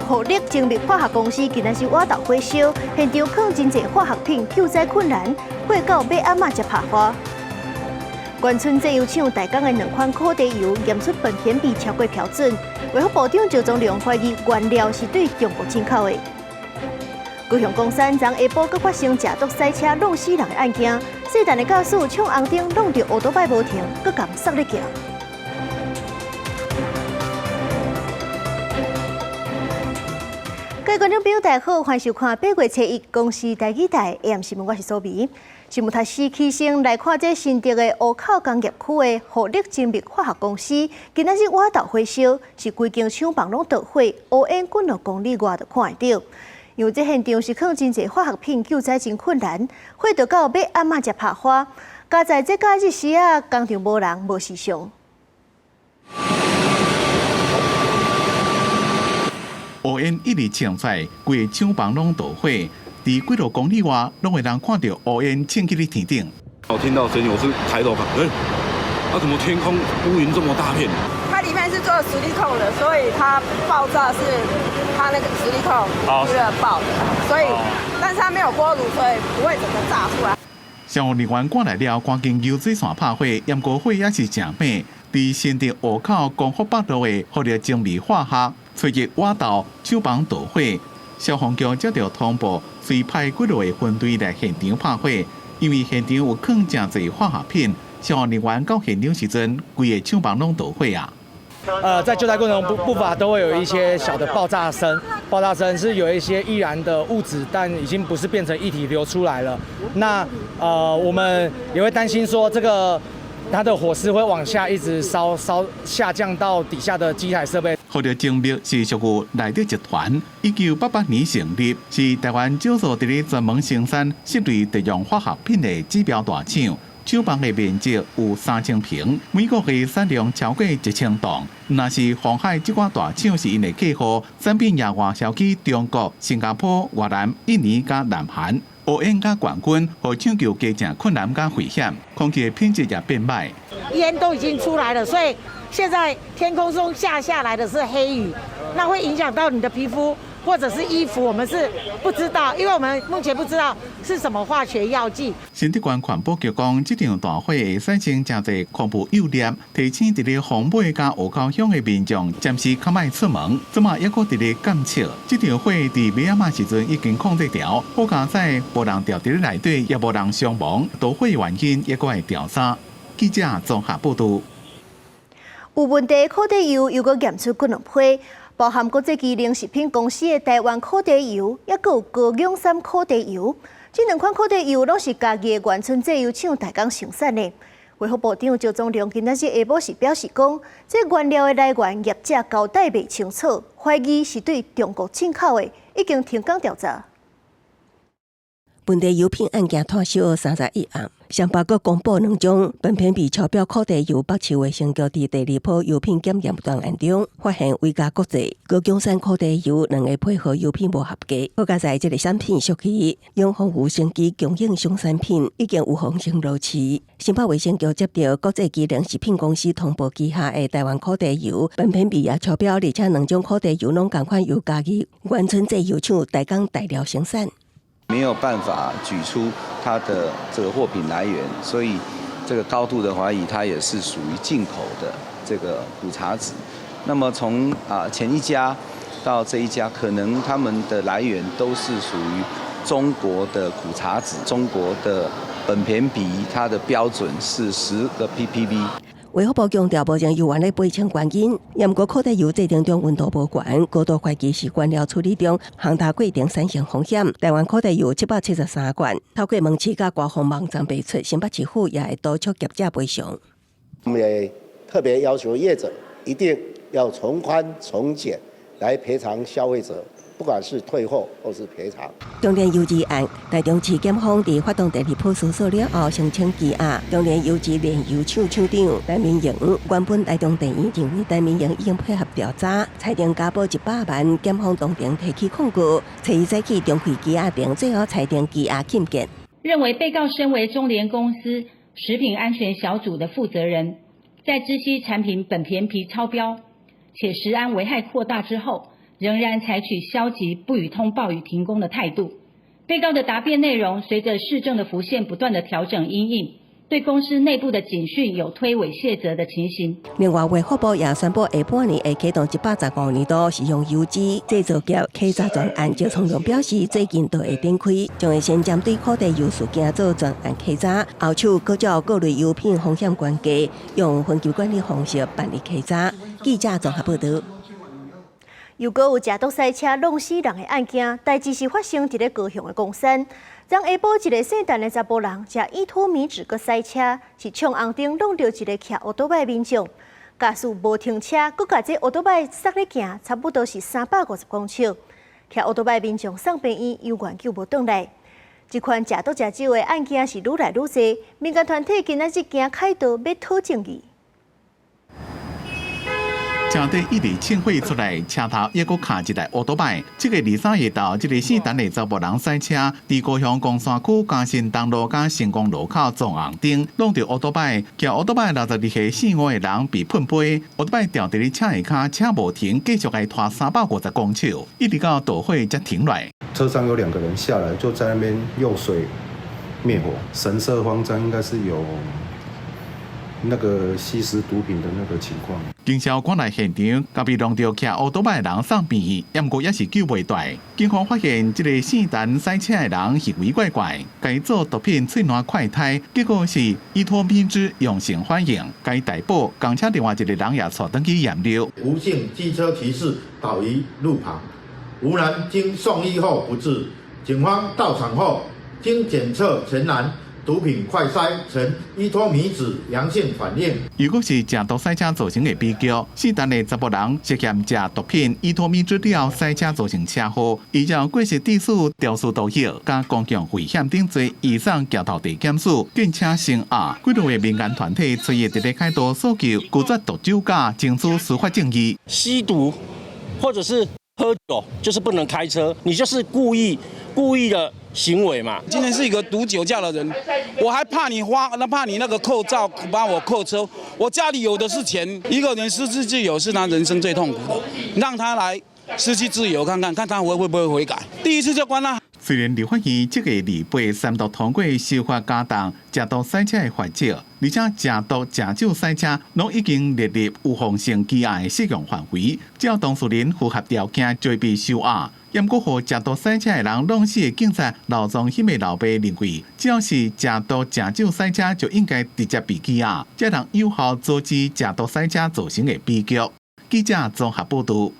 火力精密化学公司今仔日挖斗火烧，现场放真侪化学品，救灾困难，火到尾暗仔才拍花。关村製油廠大港的2款可地油驗出苯田比超过標準，衛福部長趙宗良懷疑原料是對中國進口的。高雄岡山昨下晡佫發生食毒賽車弄死人的案件，細陳的駕駛搶紅燈弄到烏多擺無停，佫共剎咧行。各位觀眾朋友，大家好，歡迎收看8月初1公視台語台 AM 新聞，我是蘇眉。新聞台視起身來看這新竹的湖口工業區的火力精密化學公司，今仔日挖斗火燒，是規間廠房攏着火，烏煙滾6公里外就看得到。因為這現場是放真濟化學品，救災真困難，火就到尾暗仔才拍花。加在這假日時啊，工廠無人無事上。烏煙一直充在，規個廠房攏着火。在幾多公里外，攏會人看到烏煙濺起喺天頂。我聽到聲音，我是抬頭看，怎麼天空烏雲這麼大片？它裡面是做實力控的，所以它爆炸是它那個實力控熱爆的，所以，但是它沒有鍋爐，所以不會整個炸出來。消防人員趕來了，趕緊油水線拍火，驗過火也是正猛。在新竹湖口光復北路的火力精密化學，隨日挖斗廠房着火。消防局接到通報，隨派幾多個分隊來現場拍火，因為現場有放真濟化學品，消防人員到現場時陣，規個廠房攏着火啊。在救災過程中不乏都會有一些小的爆炸聲，爆炸聲是有一些易燃的物質，但已經不是變成液體流出來了。那我們也會擔心說這個它的火勢會往下一直燒下降到底下的機台設備。火力精密是屬於內地集團，1988年成立，是台灣少數佇咧專門生產涉類特用化學品的指標大廠。廠房的面積有3000平，每個月產量超過1000噸。若是鴻海這個大廠是因的客戶，產品也外銷去中國、新加坡、越南、印尼加南韓。烏煙加冠軍，和搶救加正困難加危險，空氣品質也變壞。煙都已經出來了，所以現在天空中下來的是黑雨，那會影響到你的皮膚或者是衣服，我們是不知道，因為我們目前不知道是什麼化學藥劑。新竹縣環保局講，這場大火會產生真濟恐怖誘粒，提醒佇咧紅尾加湖口鄉的民眾暫時較莫出門，這麼抑閣佇咧監測。這場火佇尾仔時陣已經控制掉，好佳在無人掉佇咧內底，也無人傷亡，大火原因抑閣會調查。記者綜合報道。有問題的可地油又閣驗出幾兩批。包含國際級零食品公司的台灣可地油，也閣有高陽山可地油，這2款可地油攏是家己的原村製油廠大港生產的。衛福部長趙宗良今仔日下晡時表示講，這原料的來源業者交代未清楚，懷疑是對中國進口的，已經停工調查。本地油品案件拖銷31案，上報局公布2種苯田比超標可地油，北市衛生局佇第2波油品檢驗段案中，發現違加國際高江山可地油2個配合油品無合格。好佳在這個產品屬於永豐無升級供應商產品，已經有風險漏市。新北衛生局接到國際級零食品公司通報旗下的台灣可地油苯田比也超標，而且2種可地油攏同款由家己原村製油廠大港大寮生產。沒有辦法舉出它的這個貨品來源，所以這個高度的懷疑，它也是屬於進口的這個苦茶籽。那麼從前一家到這一家，可能他們的來源都是屬於中國的苦茶籽，中國的苯田比，它的標準是10個 ppb。衛福部強調，目前油源的8千原因，驗過可地油製程中溫度無懸，高度懷疑是原料處理中航太過程產生風險。台灣可地油773罐，透過門市甲官方網站賣出，新北市府也會督促業者賠償。我們也特別要求業者一定要從寬從簡來賠償消費者。不管是退貨或是賠償。中聯油資案，台中市檢方在發動第2波搜索了後，申請羈押中聯油資煉油廠廠長戴明榮。原本台中地院認為戴明榮已經配合調查，裁定加保100萬，檢方當庭提起控告，採以再起重回羈押庭，最後裁定羈押禁見。認為被告身為中聯公司食品安全小組的負責人，在知悉產品苯田皮超標，且食安危害擴大之後，仍然采取消极不予通报与停工的态度。被告的答辩内容随着市政的浮现不断的调整因应，对公司内部的警讯有推诿卸责的情形。另外，卫福部也宣布，下半年会启动115年度使用油脂制造业稽查专案。赵聪勇表示，最近都会展开，将会先针对课题油事件做专案稽查，后手各照各类油品风险关卡，用分级管理方式办理稽查。记者综合报道。又搁有食毒赛车弄死人的案件，代志是发生伫咧高雄的公山。昨下晡，一个姓陈的查甫人食依托米纸搁赛车，是冲红灯弄到一个骑奥多摆民众，驾驶无停车，搁甲这奥多摆塞咧行，差不多是350公尺。骑奥多摆民众送病院，犹原救无转来。这款食毒食酒的案件是愈来愈多，民间团体今仔日行开道要讨正义。车底一直清血出来，车头也搁卡一台奥多摆。这个23月到，这个姓陈的查甫人赛车，伫高雄公山区嘉新东路甲成功路口撞红灯，弄到奥多摆。骑奥多摆62岁姓吴的人被喷飞，奥多摆掉伫咧车下骹，车无停，继续来拖350公尺，一直到大火才停落来。车上有2个人下来，就在那边用水灭火，神色慌张，应该是有那个吸食毒品的那个情况。警消赶来现场，甲被弄到骑奥多摆的人送病院，不过也是救袂大。警方发现这个姓陈赛车的人行为怪怪，该做毒品喙烂快胎，结果是依托品质阳性反应，该逮捕。公车另外一个人也带登去验尿。无姓机车骑士倒于路旁，无人经送医后不治。警方到场后，经检测全男毒品快筛呈依托米酯阳性反应。如果是食毒赛车造成的悲剧，姓陈的查甫人涉嫌食毒品依托米酯了赛车造成车祸，依照过失致死、肇事逃逸、加公共危险等罪，移送桥头地检署，并且声押。几多位民间团体随意伫咧开道诉求，拒绝毒酒驾，争取司法正义。吸毒或者是喝酒，就是不能开车，你就是故意的行为嘛。今天是一个毒酒驾的人，我还怕你那个扣照把我扣车，我家里有的是钱。一个人失去自由是他人生最痛苦的，让他来失去自由看他会不会悔改。第一次就关他。虽然立法院这个礼拜3读通过修法加重食毒赛车的法则，而且食毒食酒赛车拢已经列入预防性羁押的适用范围，只要当事人符合条件就会被收押。不过，互食毒赛车的人弄死的警察老庄兴的老爸认为，只要是食毒食酒赛车，就应该直接被羁押，才能有效阻止食毒赛车造成的悲剧。记者综合报道。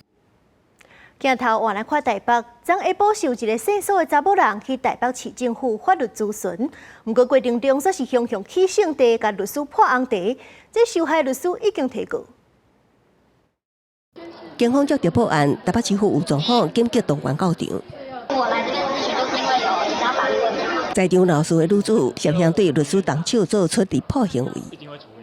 镜头换来看台北，昨下晡是有一个姓苏的查某人去台北市政府法律咨询，不过过程中则是向起姓地，甲律师破红茶，这受害律师已经提告。警方接到报案，台北市府有状况紧急动员到场。我来这边咨询，就是因为有其他法律问题。在场老师的女主涉嫌对律师动手做出离谱行为。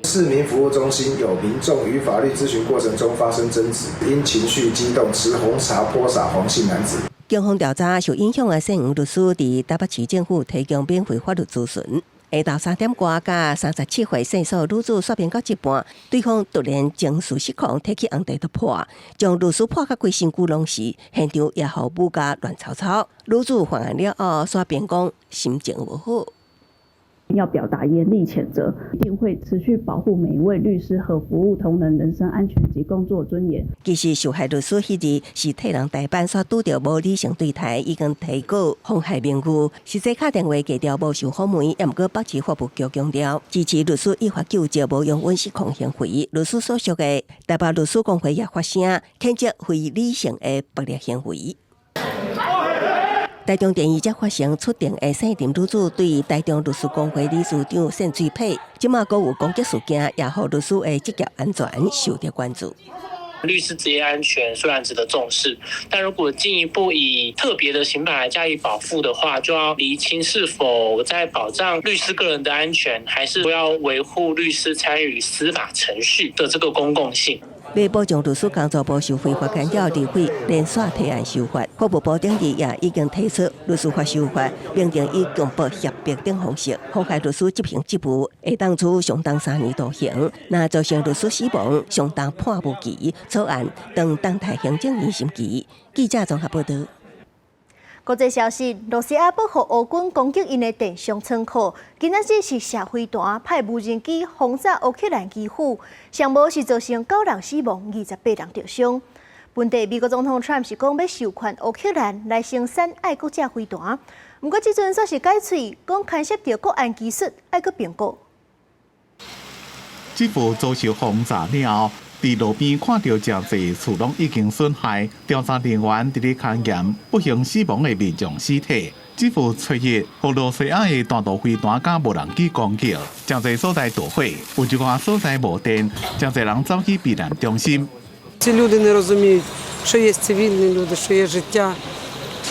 市民服务中心有民众于法律咨询过程中发生争执，因情绪激动持红茶泼洒黄姓男子。警方调查受影响的姓吴律师伫台北市政府提供免费法律咨询。下昼3点多，甲37岁姓苏女子说明到一半，对方突然情绪失控，提起红茶就破，将律师破甲规身躯拢是，现场也互武家乱吵吵。女子犯案了后，说辩讲心情无好。要表达严厉谴责，一定会持续保护每一位律师和服务同仁人身安全及工作尊严。其实受害律师迄日是替人代办，所拄到无理性对待，已经提告妨害名誉，实际打电话寄条无受访问，也毋过北市法务局强调支持律师依法救济，无用温室控行为。律师所属的台北律师公会也发声谴责非理性的暴力行为。台中电视则发生出庭的姓林女子对台中律师公会理事长沈水佩，即马还有攻击事件，也让律师的职业安全受到关注。律师职业安全虽然值得重视，但如果进一步以特别的刑法来加以保护的话，就要厘清是否在保障律师个人的安全，还是要维护律师参与司法程序的这个公共性。为保障律师工作部收非法干扰理费连续提案修法，法务部顶日也已经提出律师法修法，明定以强迫胁迫等方式妨害律师执行职务，会当处上当3年徒刑。那造成律师死亡，上当判无期。草案当动态行政院审期。记者综合报道。国际消息：罗西亚报复俄军攻击因的电商仓库，今仔日是社会团派无人机轰炸乌克兰基辅，上无是造成9人死亡，28人受伤。本地美国总统 Trump 是讲要授权乌克兰来生产爱国者飞弹，不过即阵煞是解喙，讲牵涉到国安技术，爱搁评估。基辅遭受轰炸了后，伫路边看到真侪厝拢已经损害，调查人员伫咧勘验不幸死亡的民众尸体。基辅出现俄罗斯的弹道飞弹甲无人机攻击，真侪所在夺火，有一寡所在无电，真侪人走去避难中心。Ці люди не розуміють, що є цивільні люди, що є життя.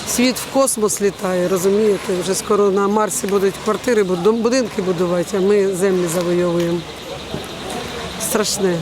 Світ в космос літає, розумієте? Вже скоро на Марсі будуть квартири, будинки будувати, а ми землі завойовуємо. Страшне.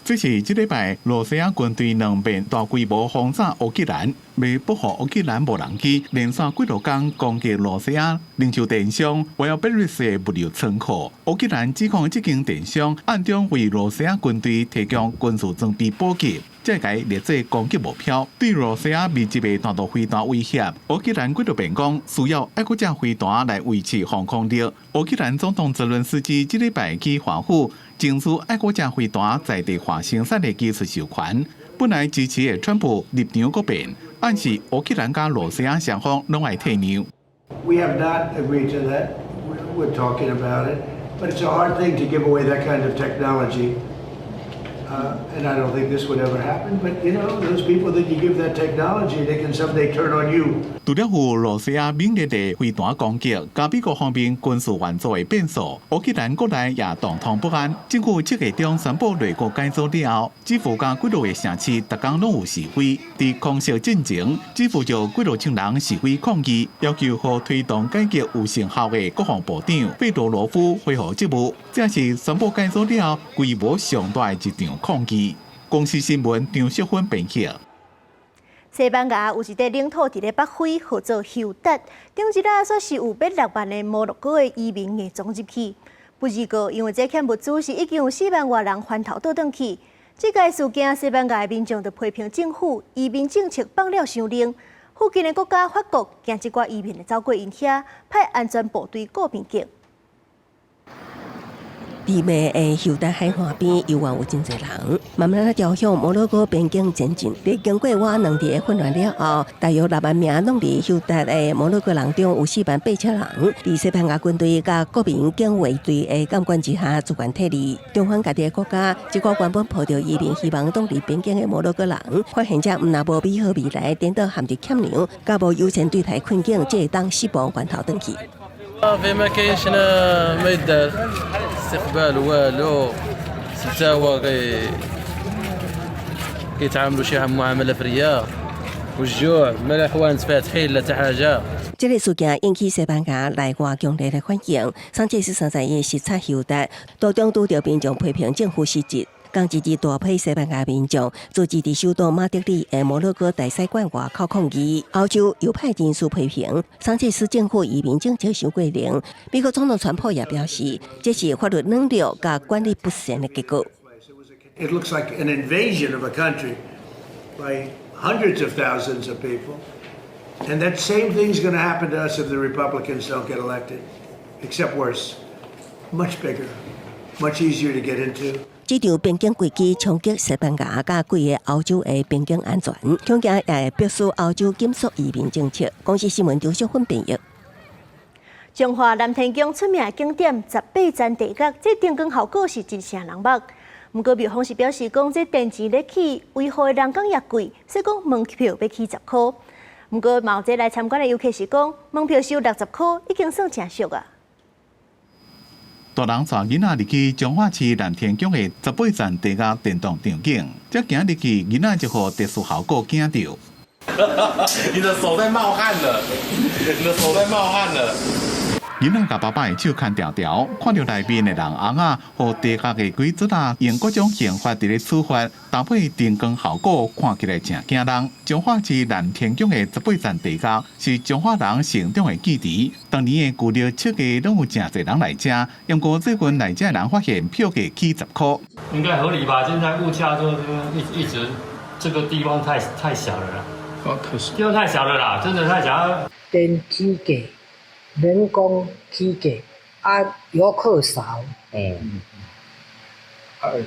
这是这礼拜罗西亚军队2遍大规模轰炸乌克兰，为保护乌克兰无人机，连续几多天攻击罗西亚零售电商 Wildberries 的物流仓库。乌克兰指控这间电商暗中为罗西亚军队提供军事装备补给，再改列做攻击目标。对罗西亚密集的弹道飞弹威胁，乌克兰几多遍讲需要爱国者飞弹来维持防空力。乌克兰总统泽伦斯基这礼拜去华府。争取爱国者飞弹在地化生产的技术授权，本来支持的川普立场改变，暗示乌克兰甲罗西亚双方拢爱退让。We have not agreed to that. We're talking about it, but it's a hard thing to give away that kind of technology. And I don't think this would ever happen. But you know, those people that you give that technology, they can someday turn on you. 除了有罗西亚猛烈的飞弹攻击，加美国方面军事援助的变数，乌克兰国内也动荡不安。政府7月中宣布内阁改组了后，基辅甲几多个城市，逐天拢有示威。伫空袭进前，基辅就几多千人示威抗议，要求和推动改革有成效的国防部长费多罗夫恢复职务。这是宣布改组了后规模上大的一场抗议。公司新闻张淑芬编辑。西班牙有一块领土伫咧北非，号做休达，顶一日说是有6万的摩洛哥的移民硬装入去。不过，因为这欠物资，是已经有4万多人翻头倒转去。这个事件，西班牙的民众就批评政府移民政策放了伤冷。附近的国家法国惊一寡移民的走过因遐，派安全部队顾边境。伫暝的休达海岸边，游玩有真侪人，慢慢朝向摩洛哥边境前进。在经过我2日的混乱了后，大约6万名拢伫休达的摩洛哥人中，有48000人。伫西班牙军队甲国民警卫队的监管之下，主权退离。中方家己的国家，一个原本抱着移民希望挡伫边境的摩洛哥人，发现这毋若无美好未来，颠倒陷入欠粮，甲无优先对待困境，才会当失望翻头转去。في ما كاينش ما يدار استقبال والو حتى هو كيتعاملوا شي معامله فريه والجوع ما لا حوانت فاتحين لا حتى حاجه。这个事件引起西班牙内外强烈的反应。上届是3日视察休达，当中拄着民众批评政府失职。刚支持大批西班牙民众组织伫首都马德里的摩洛哥大使馆外口抗议。欧洲犹派人士批评桑切斯政府移民政策太过零。美国总统川普也表示，这是法律能力甲管理不善的结果。It looks like an invasion of a country by hundreds of thousands of people, and that same thing's going to happen to us if the Republicans don't get elected, except worse, much bigger, much easier to get into. 这场边境危机冲击西班牙甲几个欧洲的边境安全，恐惊也会迫使欧洲紧缩移民政策。公司新闻张淑芬编译。中华南天宫出名的景点18层地阁，这灯光效果是真正人目。不过庙方是表示讲，这电钱咧起，维护的人工也贵，所以讲门票要起10块。不过毛这来参观的游客是讲，门票收60块，已经算真俗啊。大人带囡仔入去彰化市南天宫的18层地下电动场景，才行入去，囡仔就互特殊效果惊到。你的手在冒汗了，你的手在冒汗了。囡仔甲爸爸的手牵条条，看到内面的人翁仔和地下的规则用各种刑法伫咧处罚，搭配灯光效果，看起来真惊人。彰化市南天宫的18站地价是彰化人成长的基地，当年的旧历7月拢有真侪人来吃，不过最近来吃的人发现票价起10块。应该合理吧？现在物价就一直这个地方太小了啦。可是地方太小了啦，真的太小了。电起价。人工起价，游客少。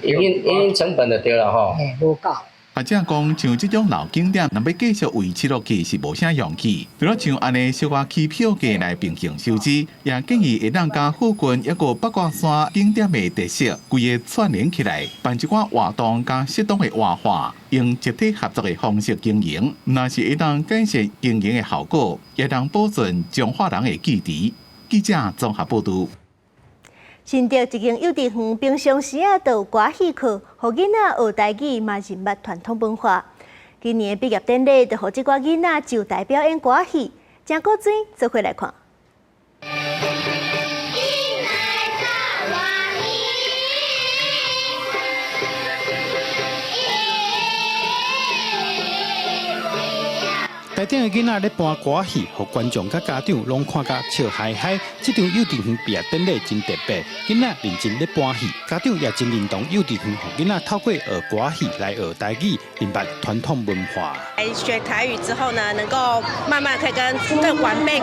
因成本就对了吼。无够。或者讲，像这种老景点，若要继续维持落去是无啥用气。除了像安尼小可起票价来平衡收支，也建议会当将附近一个八卦山景点的特色，规个串联起来，办一寡活动加适当的活化，用集体合作的方式经营。若是会当改善经营的效果，也当保存彰化人的记忆。记者综合报道。新竹一间幼稚园平常时都有歌戏课，让囡仔学台语嘛认捌传统文化。今年毕业典礼就让这寡囡仔就台表演歌戏，真古锥，做伙来看。台顶的囡仔咧搬歌戏，互观众甲家长拢看甲笑嗨嗨。这场幼稚园毕业典礼真特别，囡仔认真咧搬戏，家长也真认同幼稚园，互囡仔透过学歌戏来学台语，明白传统文化。来学台语之后呢，能够慢慢可以跟晚辈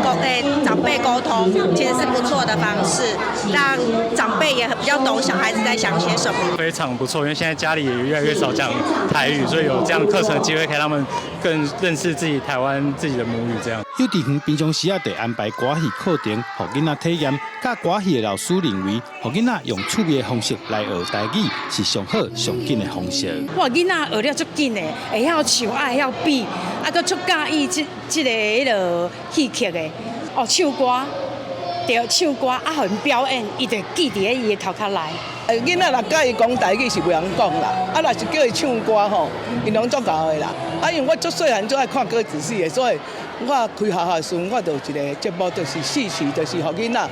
长辈沟通，其实是不错的方式，让长辈也比较懂小孩子在想些什么。非常不错，因为现在家里也越来越少讲台语，所以有这样的课程的机会，可以让他们更认识自己台湾自己的母语。这样，幼稚园平常时得安排歌戏课程，互囡仔体验。甲歌戏的老师认为，互囡仔用趣味的方式来学台语，是上好上紧的方式。哇，囡仔学了足紧的，会晓唱，会晓比，佫足介意这个迄落戏曲的。哦，唱歌，着唱歌，互因表演，伊就记伫伊的头壳内。囡仔若甲伊讲台语是袂晓讲啦，若是叫伊唱歌吼，伊拢足够的啦。因为我足细汉就爱看歌仔戏的，所以我开学校时，我就有一个节目，就是4期，就是互囡仔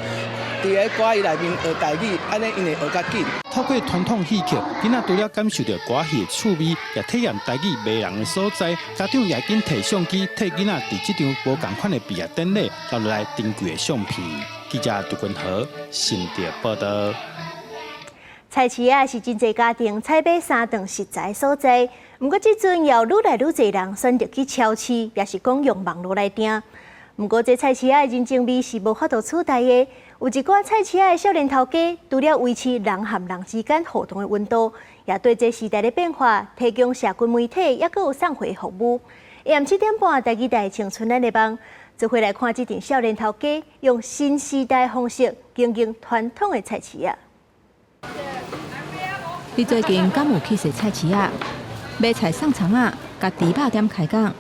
伫个歌戏内面学台语，安尼因会学较紧。透过传统戏曲，囡仔除了感受到歌戏的趣味，也体验台语迷人的所在。家长也紧摕相机，替囡仔伫这场无同款的毕业典礼留落来珍贵的相片。记者杜君和新竹报道。菜市仔是真侪家庭采买3顿食材所在，不过即阵也有愈来愈侪人选择去超市，也是讲用网络来订。不过这菜市仔的人情味是无法度取代的。有一寡菜市仔的少年头家，除了维持人和人之间互动的温度，也对这时代的变化提供社群媒体也佮有送货服务。下暗7点半，台记台青春咱的帮，就会来看这阵少年头家用新时代方式经营传统的菜市仔。你最近敢有去踅菜市仔？买菜送葱仔，甲猪肉店开讲，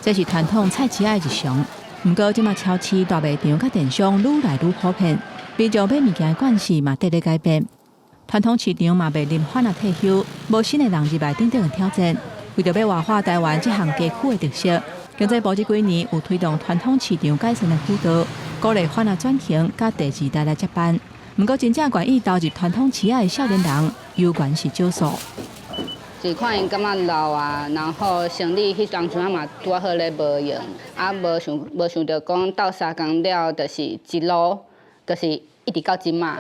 这是传统菜市仔的日常。不过，即马超市大卖场甲电商愈来愈普遍，民众买物件的惯势嘛，得咧改变。传统市场嘛，袂临反啊退休，无新的人入来顶顶的挑战。为着要活化台湾这项街区的特色，经济部这几年有推动传统市场改善的辅导，鼓励反啊转型，甲第2代来接班。不过，真正愿意投入传统市仔的少年人，有关是少数。是看因感觉老啊，然后生理迄当阵嘛拄好咧无用，无想到讲斗3工了，就是一路，就是一直到即马。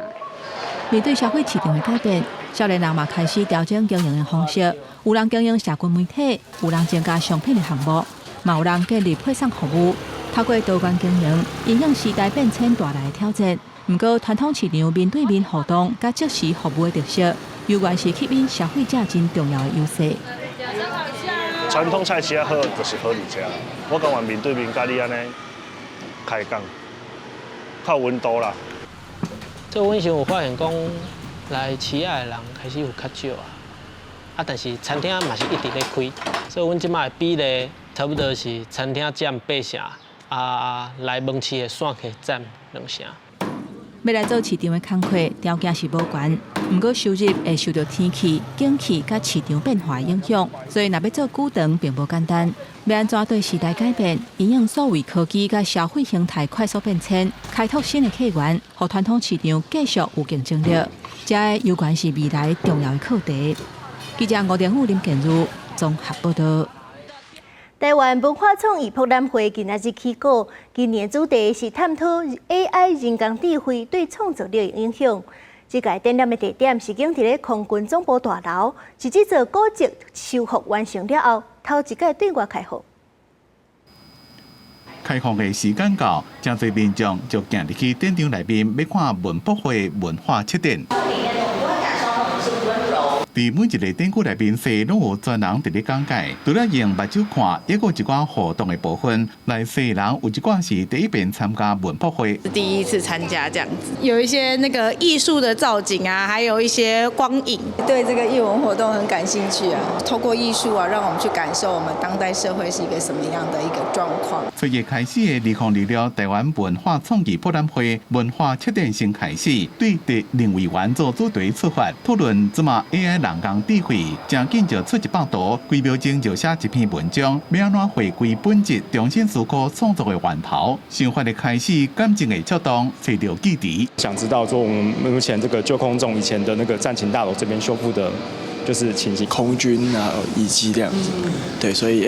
面对社会市场的改变，少年人嘛开始调整经营的方式，有人经营社群媒体，有人增加商品的项目，嘛有人建立配送服务，透过多元经营，应用时代变迁带来的挑战。不过，传统市场面对面互动、甲即时服务的特色，有关是吸引消费者真重要的优势。传统菜市仔好，就是好而且，我感觉面对面甲你安尼开讲，较有温度啦。这阮想有发现讲，来市仔的人开始有较少啊，但是餐厅嘛是一直咧开，所以阮即摆的比例差不多是餐厅占8成，来门市的散客占2成。要来做市场的工课，条件是无悬，不过收入会受到天气、景气甲市场变化影响，所以若要做久长并无简单。要安怎对时代改变，应用数位科技甲消费形态快速变迁，开拓新的客源，让传统市场继续有竞争力，这个有关是未来重要的课题。记者吴定富、林建如综合报道。台湾文化创意博览会今仔日起稿，今年主题是探讨 AI 人工智慧对创作力的影响。这届展览的地点是建伫咧空军总部大楼，是这座古迹修复完成了后，头一届对外开放。开放的时间到，真侪民众就行入去展场内面，要看文博会文化测展。伫每一个展区内面，细拢有专人伫咧讲解，除了用目睭看，也有一寡互动的部分。来细人有一寡是第一遍参加文博会，第一次参加这样子，有一些那个艺术的造景啊，还有一些光影，对这个艺文活动很感兴趣啊。透过艺术啊，让我们去感受我们当代社会是一个什么样的一个状况。7月开始的2026台湾文化创意博览会文化测展先开始，对第2委员做主题出发，讨论怎么 AI 人工智慧，真紧就出100图，规秒钟就写一篇文章，要安怎回归本质，重新思考创作的源头。想法的开始，感情的触动，找到基地。想知道说我们目前这个旧空中以前的那个战情大楼这边修复的，就是情形，空军啊遗迹这样子，对，所以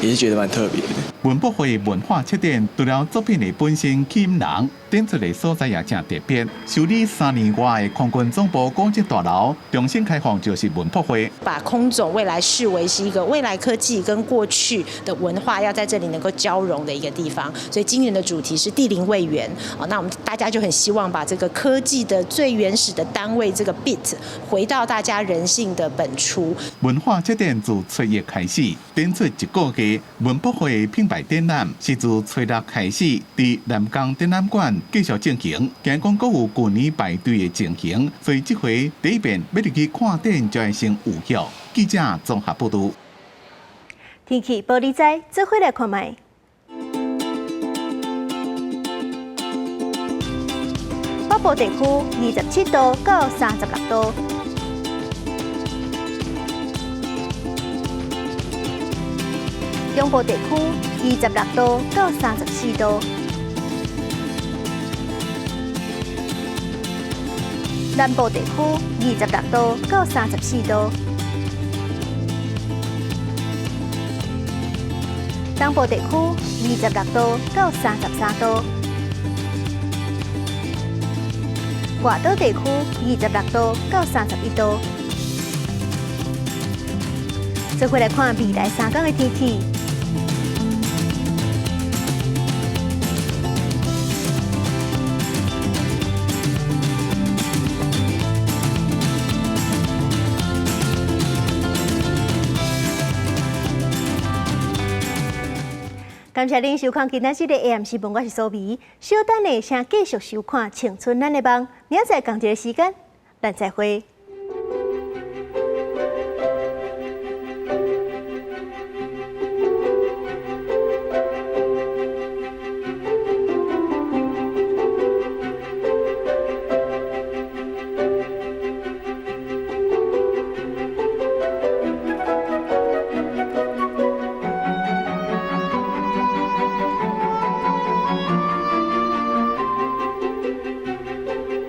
也是觉得蛮特别的。文博会文化测展，除了作品的本身吸引人，展出的所在也正特别。修理3年外的空军总部古迹大楼重新开放，就是文博会。把空总未来视为是一个未来科技跟过去的文化要在这里能够交融的一个地方，所以今年的主题是地灵位元。那我们大家就很希望把这个科技的最原始的单位这个 bit 回到大家人性的本初。文化测展自7月开始，展出1个月。文博会品牌展览是自7月开始，伫南港展览馆继续进行。听讲阁有去年排队的情形，所以这回第一遍要入去看展就会先有效。记者综合报道。天气报你知，做伙来看卖。北部地区27度到36度。中部地区26度到34度，南部地区26度到34度，东部地区26度到33度，外岛地区26度到31度。做伙来看未来3天的天气。感谢您收看今仔日的 AM 新闻，我是苏眉。稍等的，先继续收看《青春咱的梦》，明仔载同一个时间，咱再会。